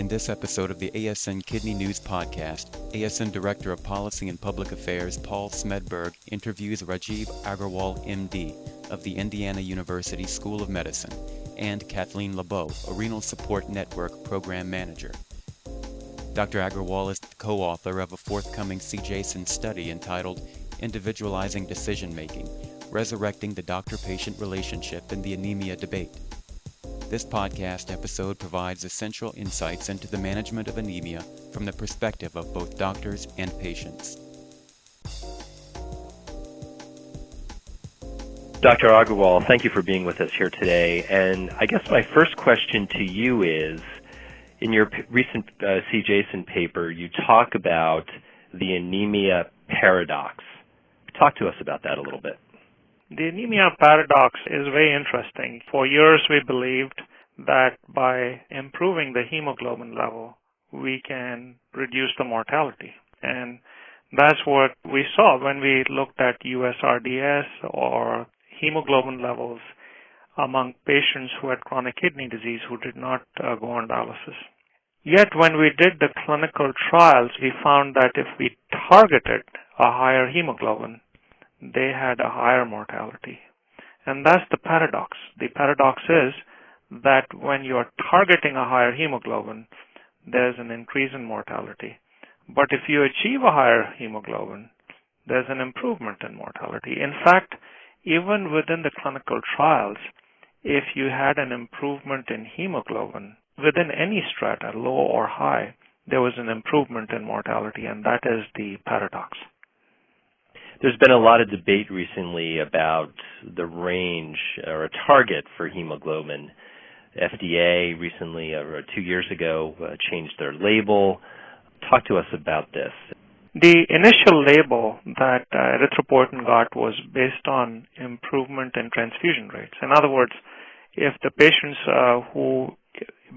In this episode of the ASN Kidney News Podcast, ASN Director of Policy and Public Affairs Paul Smedberg interviews Rajiv Agarwal, MD, of the Indiana University School of Medicine, and Kathleen LeBeau, a Renal Support Network Program Manager. Dr. Agarwal is the co-author of a forthcoming CJASN study entitled Individualizing Decision-Making, Resurrecting the Doctor-Patient Relationship in the Anemia Debate. This podcast episode provides essential insights into the management of anemia from the perspective of both doctors and patients. Dr. Agarwal, thank you for being with us here today. And I guess my first question to you is, in your recent CJASN paper, you talk about the anemia paradox. Talk to us about that a little bit. The anemia paradox is very interesting. For years we believed that by improving the hemoglobin level, we can reduce the mortality. And that's what we saw when we looked at USRDS or hemoglobin levels among patients who had chronic kidney disease who did not go on dialysis. Yet when we did the clinical trials, we found that if we targeted a higher hemoglobin, they had a higher mortality. And that's the paradox. The paradox is that when you're targeting a higher hemoglobin, there's an increase in mortality. But if you achieve a higher hemoglobin, there's an improvement in mortality. In fact, even within the clinical trials, if you had an improvement in hemoglobin within any strata, low or high, there was an improvement in mortality, and that is the paradox. There's been a lot of debate recently about the range or a target for hemoglobin. FDA recently, 2 years ago, changed their label. Talk to us about this. The initial label that erythropoietin got was based on improvement in transfusion rates. In other words, if the patients who,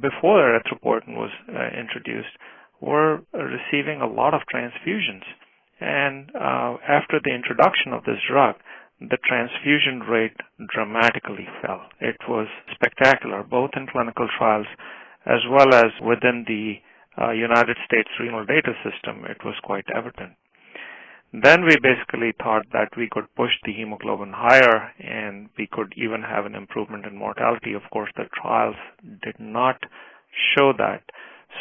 before erythropoietin was introduced, were receiving a lot of transfusions, and after the introduction of this drug, the transfusion rate dramatically fell. It was spectacular, both in clinical trials as well as within the United States renal data system. It was quite evident. Then we basically thought that we could push the hemoglobin higher and we could even have an improvement in mortality. Of course, the trials did not show that.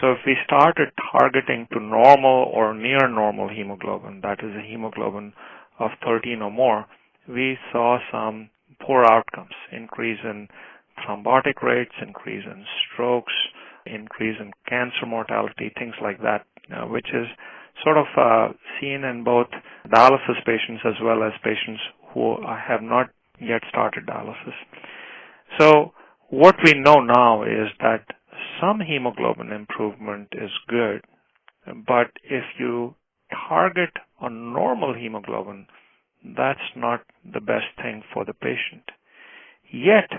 So if we started targeting to normal or near normal hemoglobin, that is a hemoglobin of 13 or more, we saw some poor outcomes, increase in thrombotic rates, increase in strokes, increase in cancer mortality, things like that, which is sort of seen in both dialysis patients as well as patients who have not yet started dialysis. So what we know now is that some hemoglobin improvement is good, but if you target a normal hemoglobin, that's not the best thing for the patient. Yet,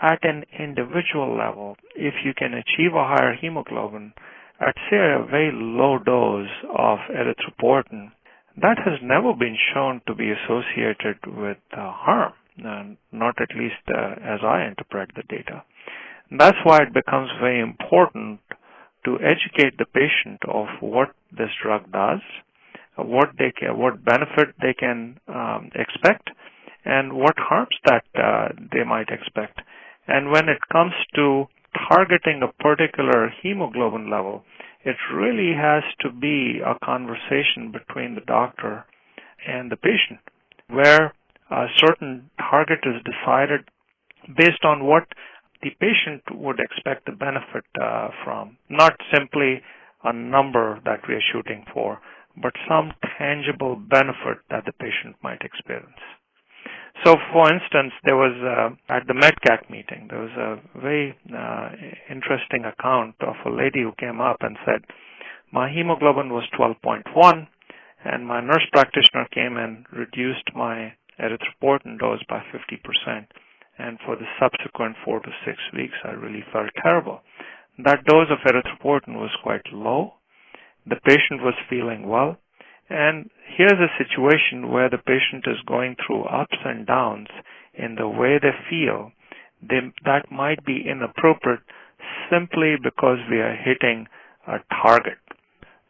at an individual level, if you can achieve a higher hemoglobin at, say, a very low dose of erythropoietin, that has never been shown to be associated with harm, not at least as I interpret the data. That's why it becomes very important to educate the patient of what this drug does, what benefit they can expect, and what harms that they might expect. And when it comes to targeting a particular hemoglobin level, it really has to be a conversation between the doctor and the patient, where a certain target is decided based on what the patient would expect the benefit from, not simply a number that we are shooting for, but some tangible benefit that the patient might experience. So, for instance, there was, at the MedCat meeting, there was a very interesting account of a lady who came up and said, my hemoglobin was 12.1, and my nurse practitioner came and reduced my erythropoietin dose by 50%. And for the subsequent 4 to 6 weeks, I really felt terrible. That dose of erythropoietin was quite low. The patient was feeling well. And here's a situation where the patient is going through ups and downs in the way they feel. That might be inappropriate simply because we are hitting a target.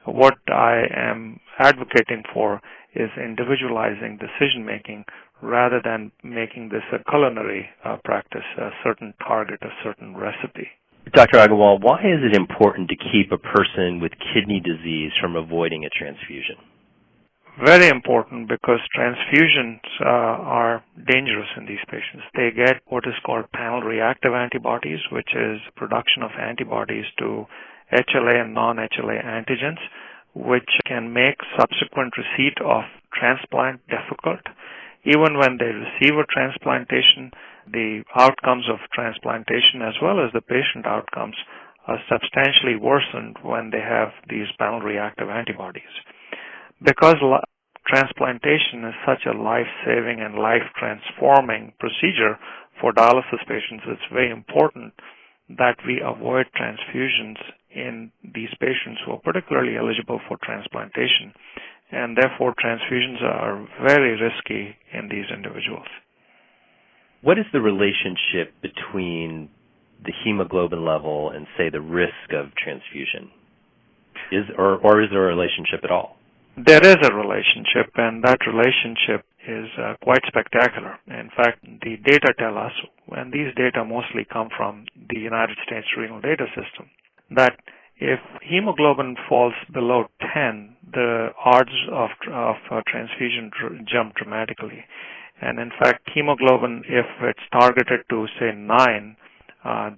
What I am advocating for is individualizing decision-making rather than making this a culinary practice, a certain target, a certain recipe. Dr. Agarwal, why is it important to keep a person with kidney disease from avoiding a transfusion? Very important, because transfusions are dangerous in these patients. They get what is called panel reactive antibodies, which is production of antibodies to HLA and non-HLA antigens, which can make subsequent receipt of transplant difficult. Even when they receive a transplantation, the outcomes of transplantation as well as the patient outcomes are substantially worsened when they have these panel reactive antibodies. Because transplantation is such a life-saving and life-transforming procedure for dialysis patients, it's very important that we avoid transfusions in these patients who are particularly eligible for transplantation, and therefore transfusions are very risky in these individuals. What is the relationship between the hemoglobin level and, say, the risk of transfusion? Or is there a relationship at all? There is a relationship, and that relationship is quite spectacular. In fact, the data tell us, and these data mostly come from the United States Renal Data System, that if hemoglobin falls below 10, the odds of transfusion jump dramatically. And in fact, hemoglobin, if it's targeted to, say, 9,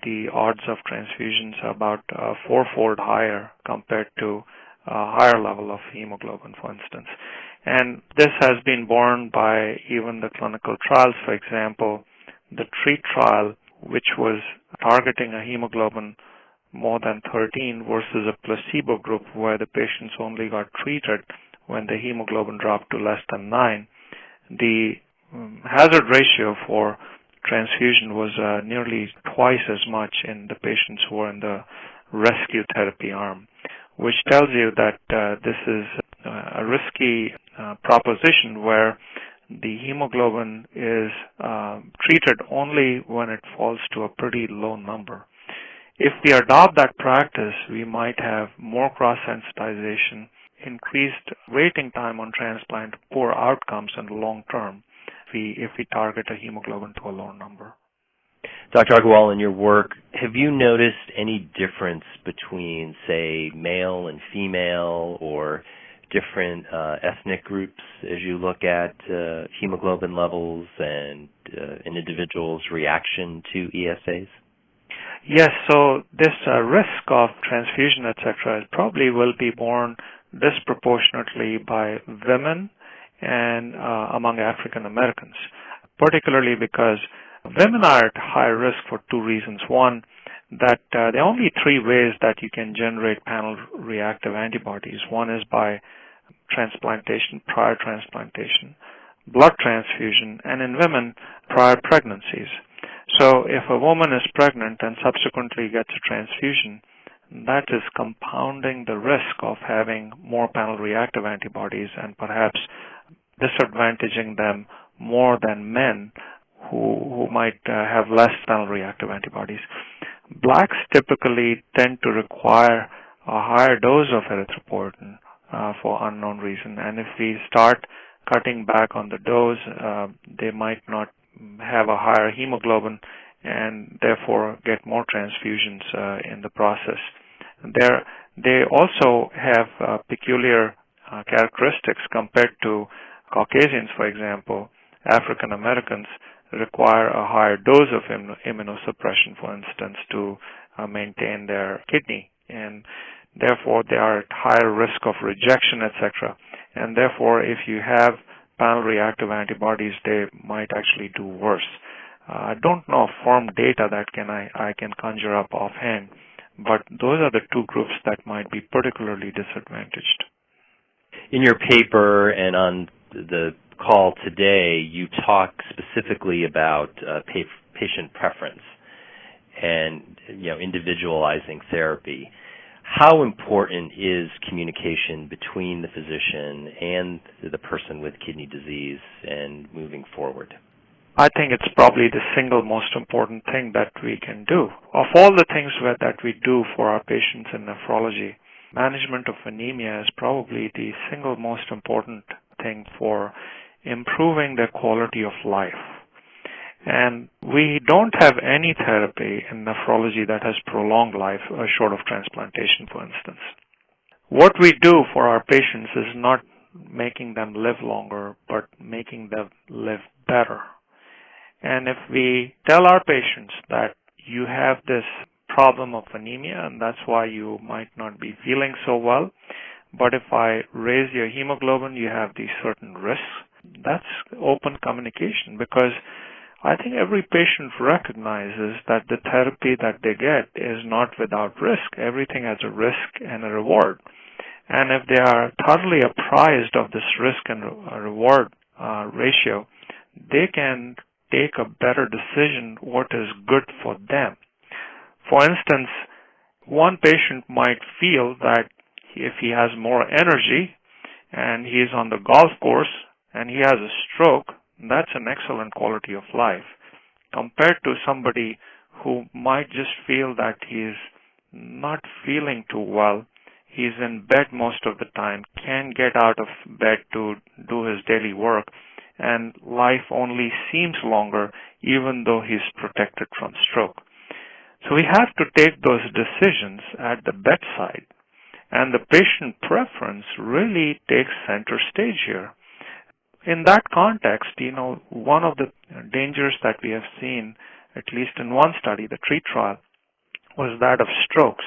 the odds of transfusions are about fourfold higher compared to a higher level of hemoglobin, for instance. And this has been borne by even the clinical trials. For example, the TREAT trial, which was targeting a hemoglobin more than 13 versus a placebo group where the patients only got treated when the hemoglobin dropped to less than 9. The hazard ratio for transfusion was nearly twice as much in the patients who were in the rescue therapy arm, which tells you that this is a risky proposition where the hemoglobin is treated only when it falls to a pretty low number. If we adopt that practice, we might have more cross-sensitization, increased waiting time on transplant, poor outcomes in the long term if we target a hemoglobin to a low number. Dr. Agarwal, in your work, have you noticed any difference between, say, male and female or different ethnic groups as you look at hemoglobin levels and an individual's reaction to ESAs? Yes, so this risk of transfusion, etc., probably will be borne disproportionately by women and among African Americans, particularly because women are at high risk for two reasons. One, that there are only three ways that you can generate panel reactive antibodies. One is by transplantation, prior transplantation, blood transfusion, and in women, prior pregnancies. So if a woman is pregnant and subsequently gets a transfusion, that is compounding the risk of having more panel reactive antibodies and perhaps disadvantaging them more than men who might have less panel reactive antibodies. Blacks typically tend to require a higher dose of erythropoietin for unknown reason, and if we start cutting back on the dose, they might not have a higher hemoglobin and therefore get more transfusions in the process. They also have peculiar characteristics compared to Caucasians, for example. African Americans require a higher dose of immunosuppression, for instance, to maintain their kidney, and therefore they are at higher risk of rejection, etc. And therefore, if you have panel reactive antibodies, they might actually do worse. I don't know of firm data that I can conjure up offhand, but those are the two groups that might be particularly disadvantaged. In your paper and on the call today, you talk specifically about patient preference and individualizing therapy. How important is communication between the physician and the person with kidney disease and moving forward? I think it's probably the single most important thing that we can do. Of all the things that we do for our patients in nephrology, management of anemia is probably the single most important thing for improving their quality of life. And we don't have any therapy in nephrology that has prolonged life, short of transplantation, for instance. What we do for our patients is not making them live longer, but making them live better. And if we tell our patients that you have this problem of anemia and that's why you might not be feeling so well, but if I raise your hemoglobin, you have these certain risks, that's open communication, because I think every patient recognizes that the therapy that they get is not without risk. Everything has a risk and a reward. And if they are thoroughly apprised of this risk and reward ratio, they can take a better decision what is good for them. For instance, one patient might feel that if he has more energy and he is on the golf course and he has a stroke, that's an excellent quality of life, compared to somebody who might just feel that he's not feeling too well. He's in bed most of the time, can't get out of bed to do his daily work, and life only seems longer even though he's protected from stroke. So we have to take those decisions at the bedside, and the patient preference really takes center stage here. In that context, one of the dangers that we have seen, at least in one study, the TREAT trial, was that of strokes.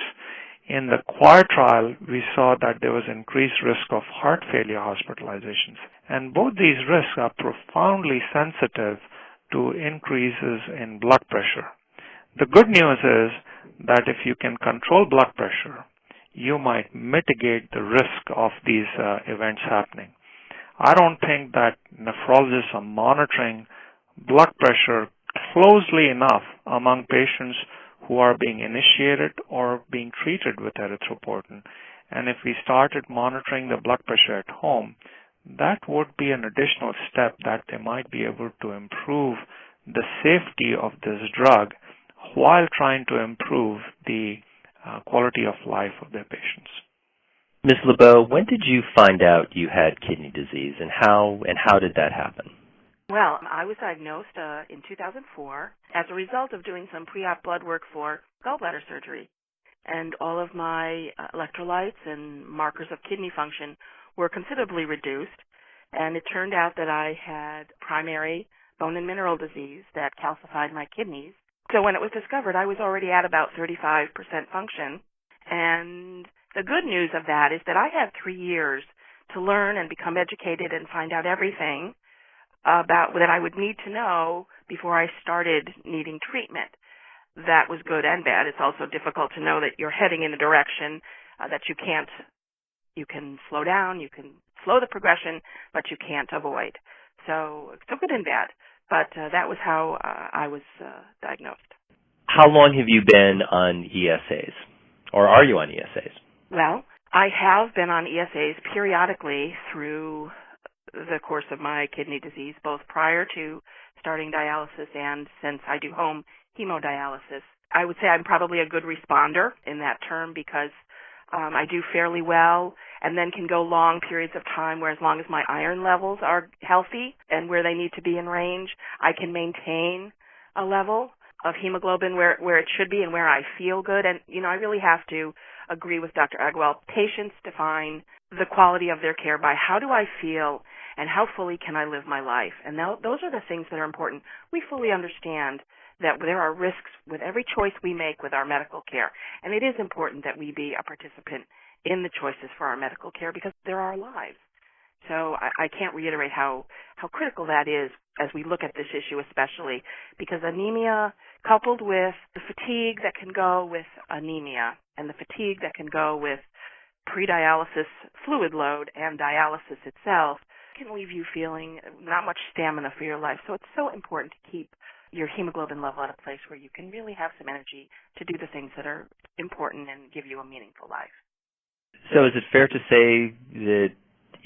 In the QUIRE trial, we saw that there was increased risk of heart failure hospitalizations. And both these risks are profoundly sensitive to increases in blood pressure. The good news is that if you can control blood pressure, you might mitigate the risk of these events happening. I don't think that nephrologists are monitoring blood pressure closely enough among patients who are being initiated or being treated with erythropoietin. And if we started monitoring the blood pressure at home, that would be an additional step that they might be able to improve the safety of this drug while trying to improve the quality of life of their patients. Ms. LeBeau, when did you find out you had kidney disease, and how did that happen? Well, I was diagnosed in 2004 as a result of doing some pre-op blood work for gallbladder surgery. And all of my electrolytes and markers of kidney function were considerably reduced. And it turned out that I had primary bone and mineral disease that calcified my kidneys. So when it was discovered, I was already at about 35% function. And the good news of that is that I had 3 years to learn and become educated and find out everything about that I would need to know before I started needing treatment. That was good and bad. It's also difficult to know that you're heading in a direction that you can slow down, you can slow the progression, but you can't avoid. So good and bad. But that was how I was diagnosed. How long have you been on ESAs? Or are you on ESAs? Well, I have been on ESAs periodically through the course of my kidney disease, both prior to starting dialysis and since I do home hemodialysis. I would say I'm probably a good responder in that term because I do fairly well and then can go long periods of time where as long as my iron levels are healthy and where they need to be in range, I can maintain a level of hemoglobin where it should be and where I feel good. And, I really have to agree with Dr. Agarwal. Patients define the quality of their care by how do I feel and how fully can I live my life. And those are the things that are important. We fully understand that there are risks with every choice we make with our medical care. And it is important that we be a participant in the choices for our medical care because they're our lives. So I can't reiterate how critical that is as we look at this issue especially because anemia coupled with the fatigue that can go with anemia and the fatigue that can go with pre-dialysis fluid load and dialysis itself can leave you feeling not much stamina for your life. So it's so important to keep your hemoglobin level at a place where you can really have some energy to do the things that are important and give you a meaningful life. So is it fair to say that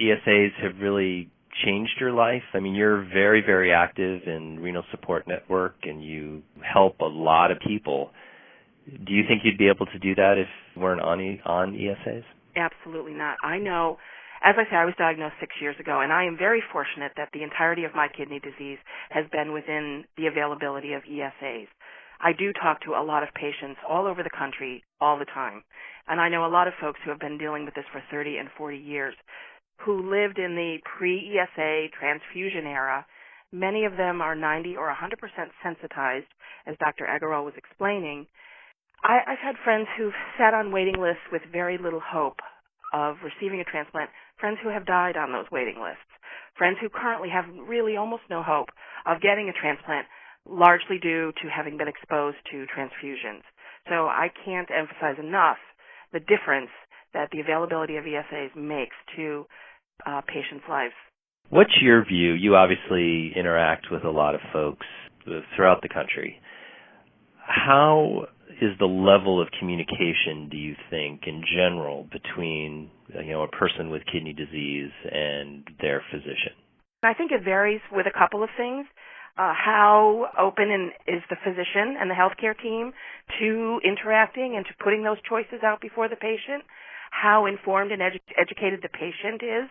ESAs have really changed your life? I mean, you're very, very active in Renal Support Network, and you help a lot of people. Do you think you'd be able to do that if you weren't on ESAs? Absolutely not. I know, as I say, I was diagnosed 6 years ago, and I am very fortunate that the entirety of my kidney disease has been within the availability of ESAs. I do talk to a lot of patients all over the country all the time, and I know a lot of folks who have been dealing with this for 30 and 40 years who lived in the pre-ESA transfusion era. Many of them are 90 or 100% sensitized, as Dr. Agarwal was explaining. I've had friends who've sat on waiting lists with very little hope of receiving a transplant, friends who have died on those waiting lists, friends who currently have really almost no hope of getting a transplant, largely due to having been exposed to transfusions. So I can't emphasize enough the difference that the availability of ESAs makes to patients' lives. What's your view? You obviously interact with a lot of folks throughout the country. How is the level of communication, do you think, in general, between a person with kidney disease and their physician? I think it varies with a couple of things. How open is the physician and the healthcare team to interacting and to putting those choices out before the patient? How informed and educated the patient is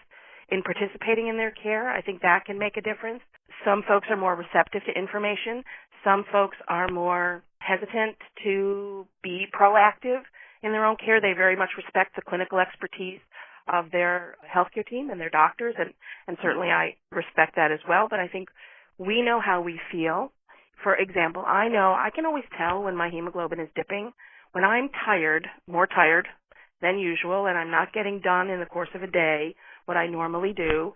in participating in their care? I think that can make a difference. Some folks are more receptive to information. Some folks are more hesitant to be proactive in their own care. They very much respect the clinical expertise of their healthcare team and their doctors, and certainly I respect that as well. But I think we know how we feel. For example, I know I can always tell when my hemoglobin is dipping. When I'm tired, more tired than usual, and I'm not getting done in the course of a day what I normally do,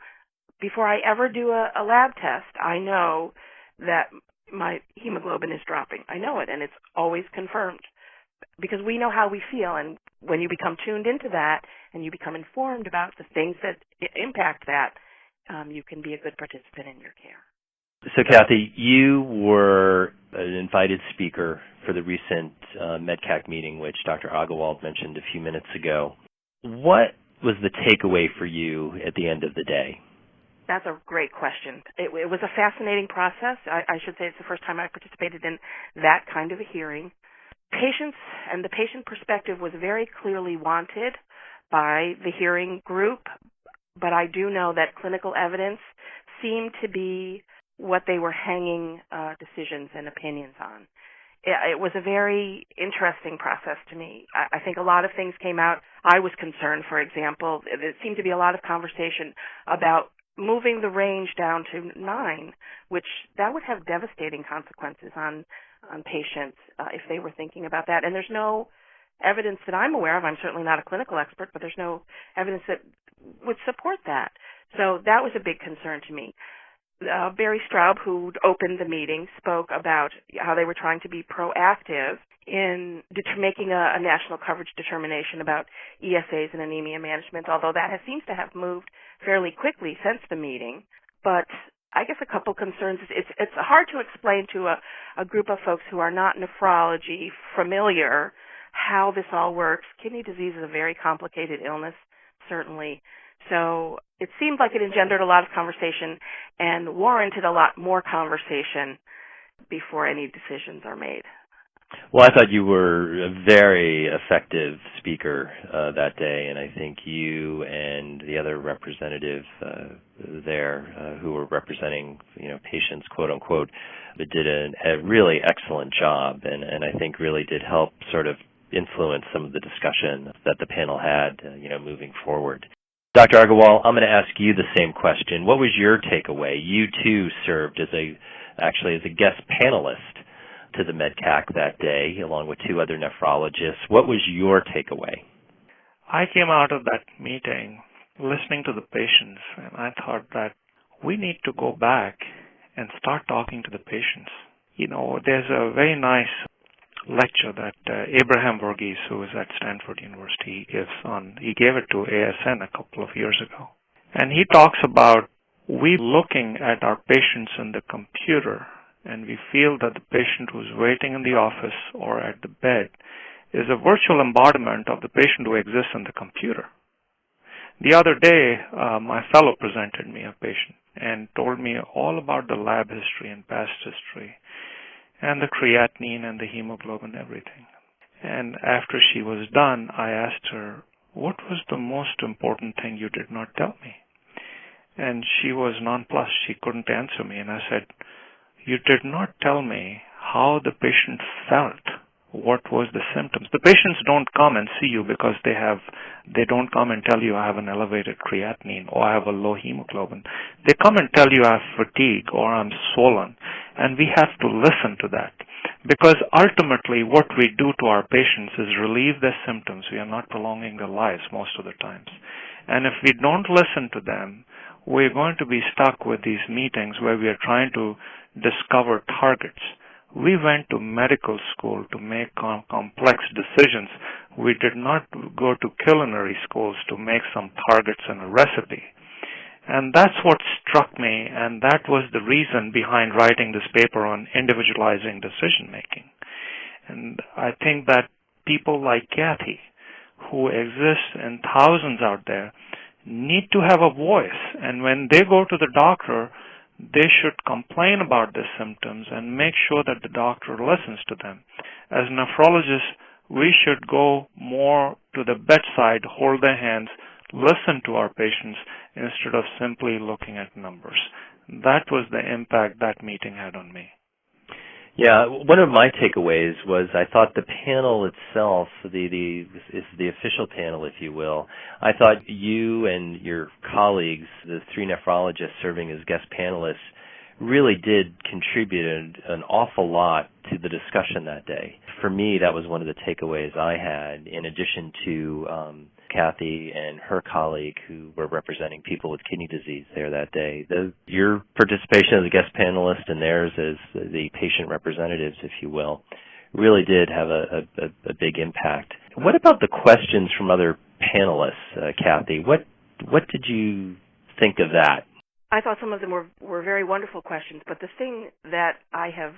before I ever do a lab test, I know that my hemoglobin is dropping. I know it, and it's always confirmed because we know how we feel. And when you become tuned into that and you become informed about the things that impact that, you can be a good participant in your care. So, Kathy, you were an invited speaker for the recent MedCAC meeting, which Dr. Agarwal mentioned a few minutes ago. What was the takeaway for you at the end of the day? That's a great question. It was a fascinating process. I should say it's the first time I participated in that kind of a hearing. Patients and the patient perspective was very clearly wanted by the hearing group, but I do know that clinical evidence seemed to be what they were hanging decisions and opinions on. It was a very interesting process to me. I think a lot of things came out. I was concerned, for example, there seemed to be a lot of conversation about moving the range down to 9, which that would have devastating consequences on patients if they were thinking about that. And there's no evidence that I'm aware of. I'm certainly not a clinical expert, but there's no evidence that would support that. So that was a big concern to me. Barry Straub, who opened the meeting, spoke about how they were trying to be proactive in making a national coverage determination about ESAs and anemia management, although that seems to have moved fairly quickly since the meeting. But I guess a couple concerns. It's hard to explain to a group of folks who are not nephrology familiar how this all works. Kidney disease is a very complicated illness, certainly. So it seemed like it engendered a lot of conversation and warranted a lot more conversation before any decisions are made. Well, I thought you were a very effective speaker that day, and I think you and the other representative there who were representing, patients, quote unquote, did a really excellent job, and I think really did help sort of influence some of the discussion that the panel had, moving forward. Dr. Agarwal, I'm going to ask you the same question. What was your takeaway? You too served as a guest panelist to the MedCAC that day, along with 2 other nephrologists. What was your takeaway? I came out of that meeting listening to the patients, and I thought that we need to go back and start talking to the patients. There's a very nice lecture that Abraham Verghese, who is at Stanford University, gives on. He gave it to ASN a couple of years ago. And he talks about we looking at our patients in the computer, and we feel that the patient who's waiting in the office or at the bed is a virtual embodiment of the patient who exists in the computer. The other day, my fellow presented me a patient and told me all about the lab history and past history and the creatinine and the hemoglobin, everything. And after she was done, I asked her, what was the most important thing you did not tell me? And she was nonplussed. She couldn't answer me. And I said, you did not tell me how the patient felt. What was the symptoms? The patients don't come and see you because they don't come and tell you I have an elevated creatinine or I have a low hemoglobin. They come and tell you I have fatigue or I'm swollen. And we have to listen to that. Because ultimately what we do to our patients is relieve their symptoms. We are not prolonging their lives most of the times. And if we don't listen to them, we're going to be stuck with these meetings where we are trying to discover targets. We went to medical school to make complex decisions. We did not go to culinary schools to make some targets and a recipe. And that's what struck me, and that was the reason behind writing this paper on individualizing decision making. And I think that people like Kathy, who exist in thousands out there, need to have a voice. And when they go to the doctor, they should complain about their symptoms and make sure that the doctor listens to them. As nephrologists, we should go more to the bedside, hold their hands, listen to our patients instead of simply looking at numbers. That was the impact that meeting had on me. Yeah, one of my takeaways was I thought the panel itself, the official panel, if you will, I thought you and your colleagues, the three nephrologists serving as guest panelists, really did contribute an awful lot to the discussion that day. For me, that was one of the takeaways I had, in addition to Kathy and her colleague who were representing people with kidney disease there that day. Your participation as a guest panelist and theirs as the patient representatives, if you will, really did have a big impact. What about the questions from other panelists, Kathy? What did you think of that? I thought some of them were very wonderful questions, but the thing that I have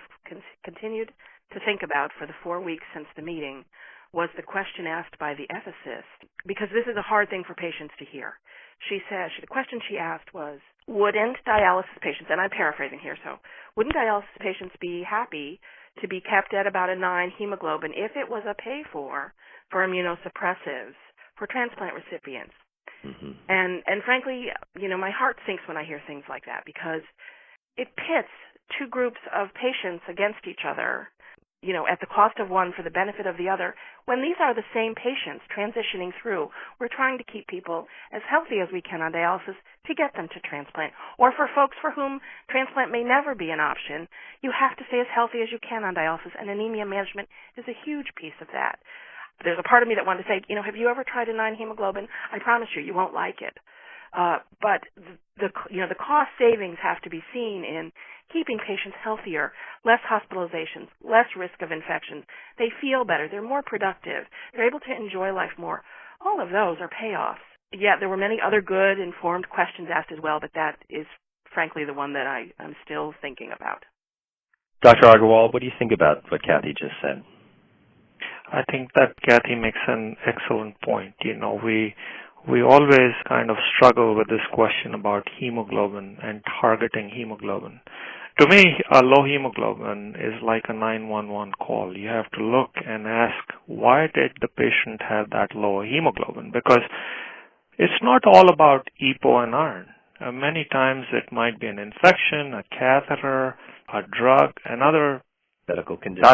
continued to think about for the 4 weeks since the meeting was the question asked by the ethicist, because this is a hard thing for patients to hear. She said, the question she asked was, wouldn't dialysis patients, and I'm paraphrasing here, so wouldn't dialysis patients be happy to be kept at about a 9 hemoglobin if it was a pay-for immunosuppressives for transplant recipients? Mm-hmm. And frankly, my heart sinks when I hear things like that, because it pits two groups of patients against each other, at the cost of one for the benefit of the other, when these are the same patients transitioning through. We're trying to keep people as healthy as we can on dialysis to get them to transplant. Or for folks for whom transplant may never be an option, you have to stay as healthy as you can on dialysis, and anemia management is a huge piece of that. There's a part of me that wanted to say, have you ever tried a 9 hemoglobin? I promise you won't like it. But the cost savings have to be seen in keeping patients healthier, less hospitalizations, less risk of infections. They feel better. They're more productive. They're able to enjoy life more. All of those are payoffs. Yeah, there were many other good, informed questions asked as well, but that is, frankly, the one that I'm still thinking about. Dr. Agarwal, what do you think about what Kathy just said? I think that Kathy makes an excellent point. We always kind of struggle with this question about hemoglobin and targeting hemoglobin. To me, a low hemoglobin is like a 911 call. You have to look and ask, why did the patient have that low hemoglobin? Because it's not all about EPO and iron. Many times it might be an infection, a catheter, a drug, another medical condition.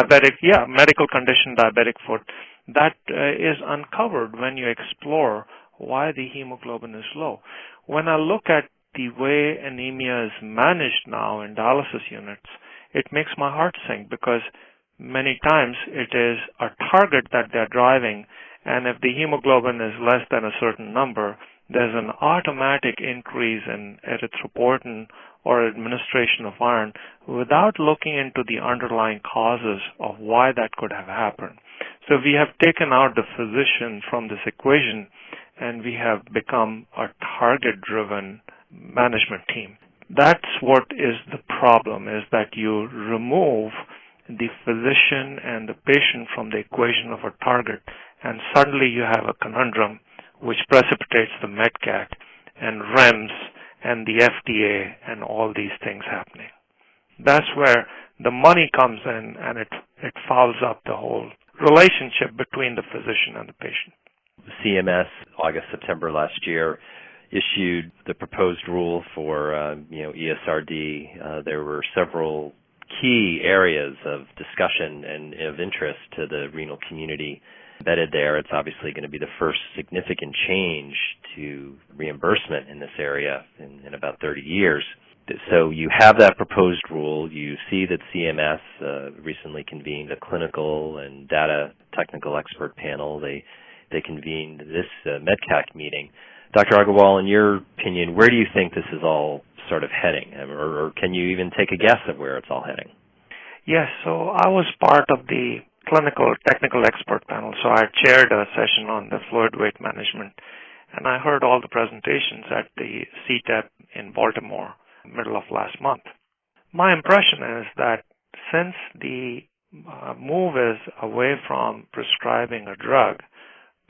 Medical condition, diabetic foot. That is uncovered when you explore why the hemoglobin is low. When I look at the way anemia is managed now in dialysis units, it makes my heart sink, because many times it is a target that they're driving, and if the hemoglobin is less than a certain number, there's an automatic increase in erythropoietin or administration of iron without looking into the underlying causes of why that could have happened. So we have taken out the physician from this equation, and we have become a target-driven management team. That's what is the problem, is that you remove the physician and the patient from the equation of a target, and suddenly you have a conundrum which precipitates the MEDCAC and REMS and the FDA and all these things happening. That's where the money comes in, and it fouls up the whole relationship between the physician and the patient. CMS, August, September last year, issued the proposed rule for ESRD. There were several key areas of discussion and of interest to the renal community embedded there. It's obviously going to be the first significant change to reimbursement in this area in about 30 years. So you have that proposed rule. You see that CMS recently convened a clinical and data technical expert panel. They convened this MEDCAC meeting. Dr. Agarwal, in your opinion, where do you think this is all sort of heading? Or can you even take a guess at where it's all heading? Yes, so I was part of the clinical technical expert panel, so I chaired a session on the fluid weight management, and I heard all the presentations at the CTEP in Baltimore, middle of last month. My impression is that since the move is away from prescribing a drug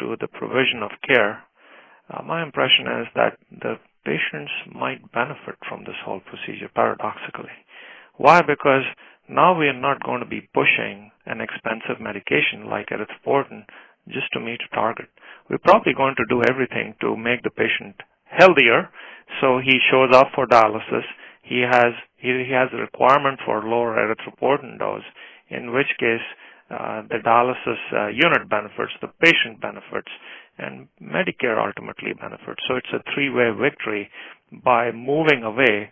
to the provision of care, my impression is that the patients might benefit from this whole procedure, paradoxically. Why? Because now we are not going to be pushing an expensive medication like erythropoietin just to meet a target. We're probably going to do everything to make the patient healthier, so he shows up for dialysis. He has a requirement for lower erythropoietin dose, in which case the dialysis unit benefits, the patient benefits, and Medicare ultimately benefits. So it's a three-way victory by moving away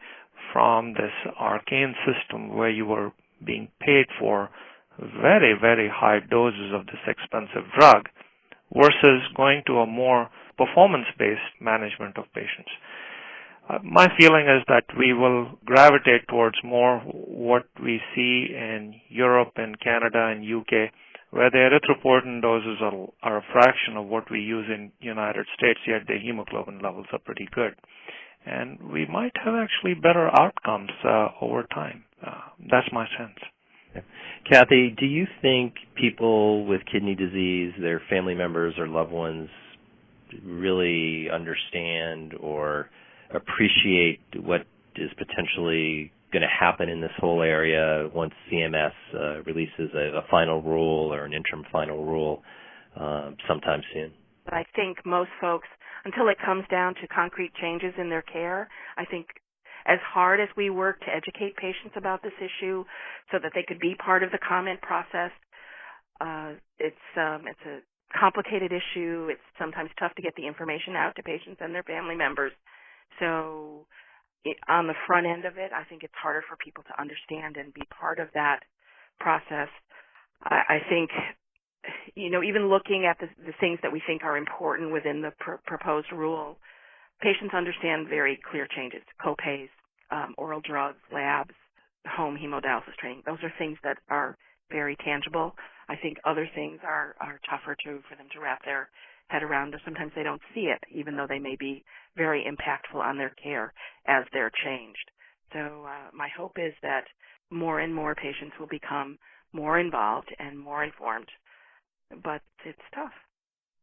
from this arcane system where you were being paid for very, very high doses of this expensive drug versus going to a more performance-based management of patients. My feeling is that we will gravitate towards more what we see in Europe and Canada and UK, where the erythropoietin doses are a fraction of what we use in the United States, yet the hemoglobin levels are pretty good. And we might have actually better outcomes over time. That's my sense. Kathy, do you think people with kidney disease, their family members or loved ones, really understand or appreciate what is potentially going to happen in this whole area once CMS releases a final rule or an interim final rule sometime soon? I think most folks, until it comes down to concrete changes in their care, I think as hard as we work to educate patients about this issue so that they could be part of the comment process, it's a complicated issue. It's sometimes tough to get the information out to patients and their family members. So on the front end of it, I think it's harder for people to understand and be part of that process. I think, even looking at the things that we think are important within the proposed rule, patients understand very clear changes: copays, oral drugs, labs, home hemodialysis training. Those are things that are very tangible. I think other things are tougher for them to wrap their head around, or sometimes they don't see it, even though they may be very impactful on their care as they're changed. So my hope is that more and more patients will become more involved and more informed, but it's tough.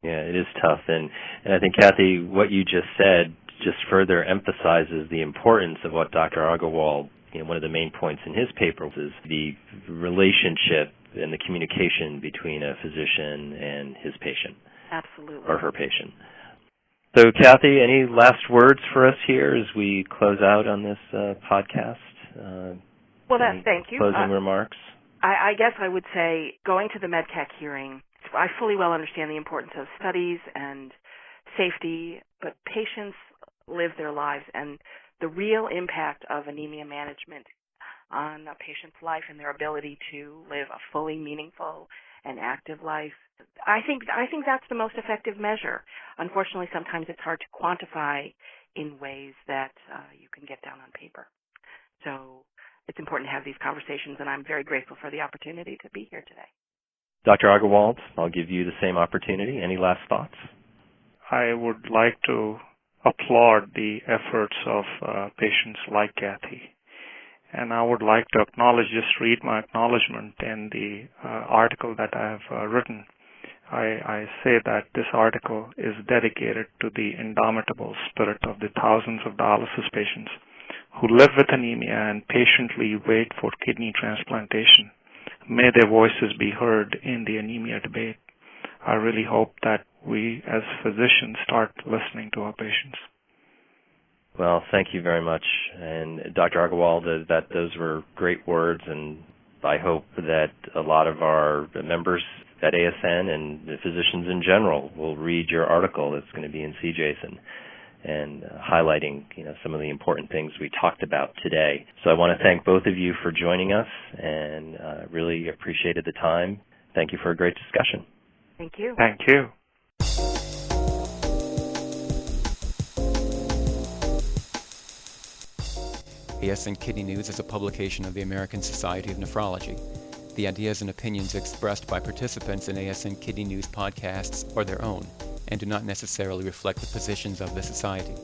Yeah, it is tough. And I think, Kathy, what you just said just further emphasizes the importance of what Dr. Agarwal, one of the main points in his paper is the relationship and the communication between a physician and his patient. Absolutely. Or her patient. So, Kathy, any last words for us here as we close out on this podcast? Thank you. Closing remarks? I guess I would say, going to the MEDCAC hearing, I fully well understand the importance of studies and safety, but patients live their lives, and the real impact of anemia management on a patient's life and their ability to live a fully meaningful and active life, I think that's the most effective measure. Unfortunately, sometimes it's hard to quantify in ways that you can get down on paper. So it's important to have these conversations, and I'm very grateful for the opportunity to be here today. Dr. Agarwal, I'll give you the same opportunity. Any last thoughts? I would like to applaud the efforts of patients like Kathy. And I would like to read my acknowledgement in the article that I have written. I say that this article is dedicated to the indomitable spirit of the thousands of dialysis patients who live with anemia and patiently wait for kidney transplantation. May their voices be heard in the anemia debate. I really hope that we as physicians start listening to our patients. Well, thank you very much. And Dr. Agarwal, those were great words, and I hope that a lot of our members at ASN and the physicians in general will read your article that's going to be in CJASN and highlighting some of the important things we talked about today. So I want to thank both of you for joining us, and really appreciated the time. Thank you for a great discussion. Thank you. Thank you. ASN Kidney News is a publication of the American Society of Nephrology. The ideas and opinions expressed by participants in ASN Kidney News podcasts are their own and do not necessarily reflect the positions of the Society.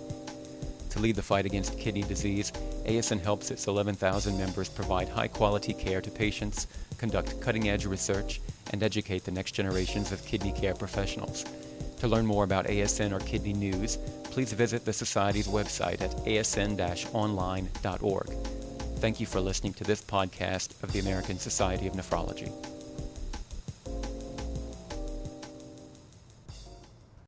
To lead the fight against kidney disease, ASN helps its 11,000 members provide high-quality care to patients, conduct cutting-edge research, and educate the next generations of kidney care professionals. To learn more about ASN or Kidney News, please visit the Society's website at asn-online.org. Thank you for listening to this podcast of the American Society of Nephrology.